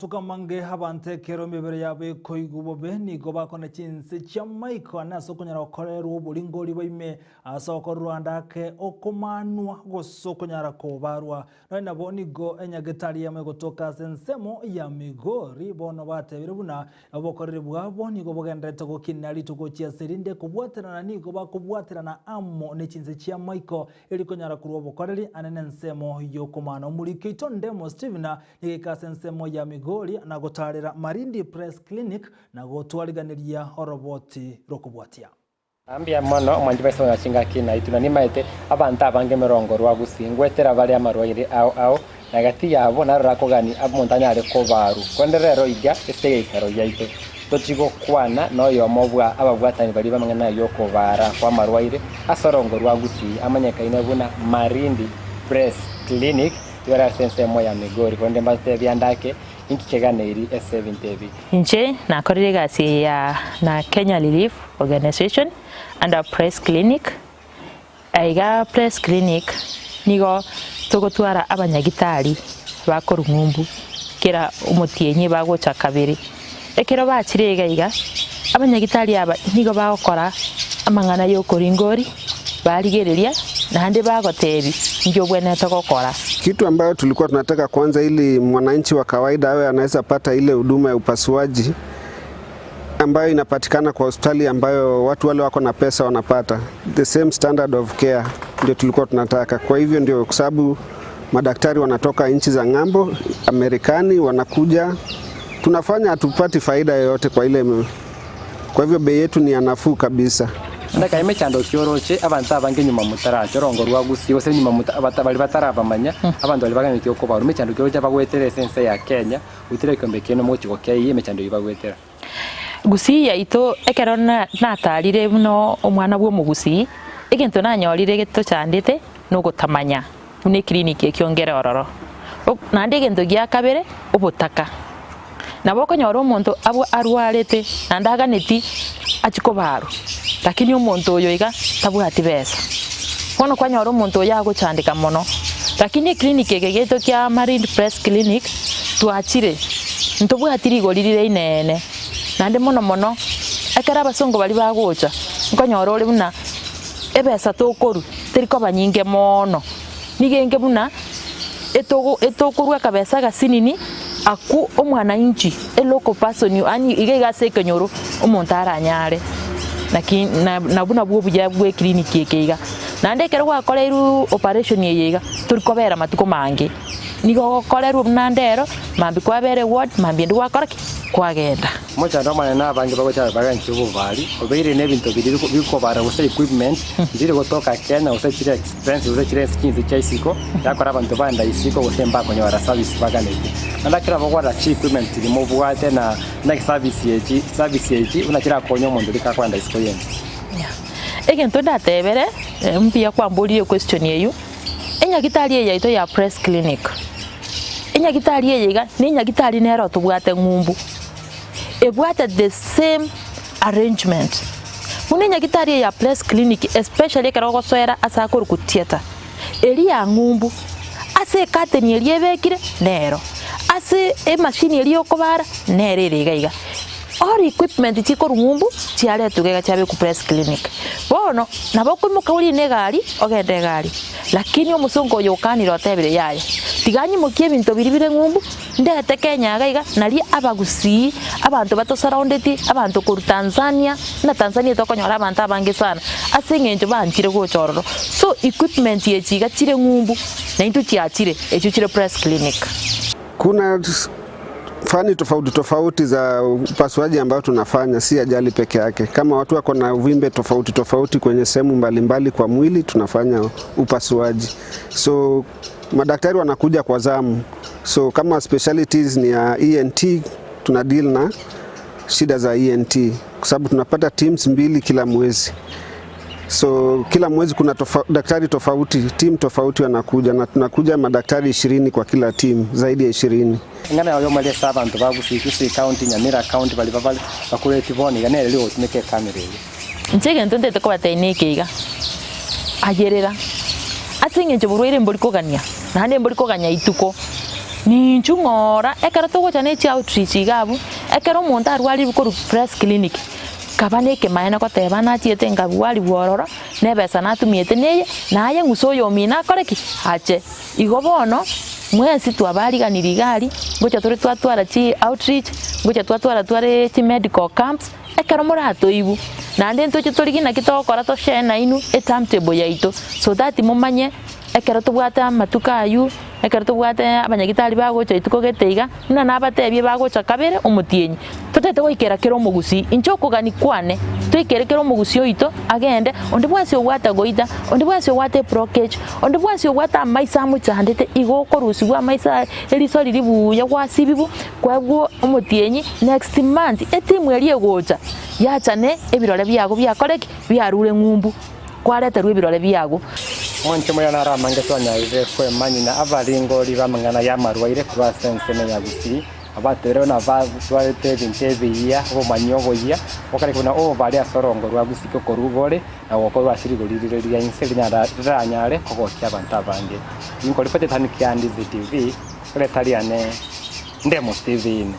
Tukamange habante kero mibere yabe koigubo beni goba kone chinse chamaiko anaso kunyara okorerwa obulingoli baime asoko Rwanda ke okomanwa gosokonyara kobarwa no nabo nigo enyagetari yame gotoka sensemo ya Migori bono batebire buna abokorere bwabo nigo bogendete gokinari tugochia serinde kubwaterana nigo bakubwaterana ammo ne chinse chamaiko eri konyara kurwa obokoreri anene nsemo yokomana mulikeito ndemo Stevena nigeka sensemo ya Migori na gotarira Marindi Press Clinic na gotwariganiria oroboti rokubwatia ambia mono mwanji bese na chinga kina ituna nimaete abantu abange merongo rwa gusingwetera bali amarwaire ao na gati yabo narakogani amontanya ale kobaru kwenderero iga esegekero yaite tochigo kwana no yomobwa ababwatani bali bamangana yokobara kwa marwaire asorongo rwa gusi amanyeka inabuna Marindi Press Clinic yora sensemo ya Migori konde mbate byandake inkicheganeri S7 TV nje na korire gasi ya na Kenya Relief Organization and a Press Clinic aiga Press Clinic nigo tugotwara abanyagitari bakorungumbu kira umutienye bagocha kabiri ekero bachirega iga abanyagitari aba nigo bagokora amangana yo koringori barigereria na hande bagotebi njo bwene tokokora. Kitu ambayo tulikuwa tunataka kwanza ili mwananchi wa kawaida awe anaweza pata ile huduma ya upasuaji ambayo inapatikana kwa hospitali ambayo watu wale wako na pesa wanapata. The same standard of care ndio tulikuwa tunataka. Kwa hivyo ndio kwa sababu madaktari wanatoka nchi za ng'ambo, Amerikani wanakuja. Tunafanya hatupati faida yoyote kwa ile. Kwa hivyo bei yetu ni nafuu kabisa. Ndaka imechando cyoroche abantu abange nyuma mutara cyorongo rwa gusi ose nyuma mutara bali batarabamanya abantu bali bagane cyoko baru mechando cyoroche bagwetera sense ya Kenya utire kombe keno mo cyoko kye mechando yibagwetera gusi ya ito ekerona natarire muno omwana bwo mugusi egento nanyorire geto cyandite no gutamanya une clinic ekyongera ororo nande gento gya kabere ubutaka naboko nyoro umuntu abo arwarete nandaganeti achiko baru lakini umuntu oyo iga tabwati besa kono kwanyoro umuntu yago chandika mono lakini clinic egegeto kya Marindi Press Clinic tuachire ntobwatiri golirire inene nande mono akara basongo bali bagocha nkonyoro ole buna ebesa tokoru teriko banyinge mono nigenge buna etokorwa kabesa gasinini aku omwana inchi eloko person ani igega sekenyoro umuntu aranyare lakini nabuna bwo bujya bwe clinic yekega nandekero gwakoreru operation yeyega turikobera matuko mange nigo koreru nandero mambi kwabere ward mambi ndwakora kwagenda mocha ndamana nabange bagocha baganchi ubuvali obeire nebintu biko bara guse equipment ndire gotoka Kenya guse chire expense guse chire skins chaisiko yakora abantu banda isiko guse mbako nyora service baganete ndakira bagwara chi equipment limo bwate na service yeji unachira konyo mondo likakwanda experience egento datebere mpia kwambulire question yeyu enyagitari yeyaito ya Press Clinic enyagitari yeyega nenyagitari nero tubwate ngumbu ebwate the same arrangement munenya gitari ya Press Clinic especially karoko soera asakuru ku theater eri ya ngumbu ase kateni eliebekire nero ase machine eliokobara nererega all equipment chiko ngumbu chiale tugega chabe ku Press Clinic bono naboko mukauli negari ogende gari lakini omusongo yokanira otebire yaye tiganyi mukie bintu biribire ngumbu ndete Kenya gaiga nali abagusi abantu bato surrounded abantu ku Tanzania na Tanzania tokonyora abantu abange sana asengenjo banchire gochororo so equipment yechiga chire ngumbu na into chiachire echo chire Press Clinic. Kuna fani tofauti za upasuaji ambao tunafanya, si ajali peke yake. Kama watu wako na uvimbe tofauti kwenye sehemu mbalimbali kwa mwili, tunafanya upasuaji. So madaktari wanakuja kwa zamu. So kama specialties ni ya ENT, tuna deal na shida za ENT kwa sababu tunapata teams 2 kila mwezi. So kila mwezi kuna daktari tofauti, team tofauti wanakuja na tunakuja madaktari 20 kwa kila team, zaidi ya 20. Ngana yo mali saba ndo bagusi county Nyamira county bali bakureti boni ganere lyo tumeke kamera ile ntege ntonde to kwatenekega agerera asinge nje burwire mburi kogania na hande mburi koganya ituko ni chungora ekero togocha ne chia outreach gabu ekero monta arwali ko press clinic kabane ke maena ko teba na chiete ngabwali bororo ne besa na tumiete ne naye ngusoyo mina koreki ache igobono mwezi twabariganira igari ngocha turi twatwara chi outreach ngocha twatwara tware chi medical camps ekero morato ibu nande ntoche torigina kitokora to shena inu timetable yaito so that mumanye ekero tubwata matuka ayu ekero tubwate abanyagitari bagocha ituko geteiga na nabatebie bagocha kabere omutienyi totete goikera kero omogusi inchoko gani kwane toikere kero omogusi oito agende onde bwase ogwata goita onde bwase ogwate blockage onde bwase ogwata maisa muchandete igokorusi bwa maisa elisori ribuya gwasibibu kwagwo omutienyi next month etimu erie gocha yachane ebirore byago byakoreki byarure ngumbu kwareterwe ebirore byago Onche moya na ramange twanyaire kwe manyina abaringori bamangana ya marwaire kwa sense ne yagusi abatere na batwate bintebiya omanyoboya okare kuna bari asorongo rwagusi ko korugore na woko rwashirigorire rya inselinya ranyare kokokya abantu abange inkori pete tani kyandi TV kule taliane ndemo Steven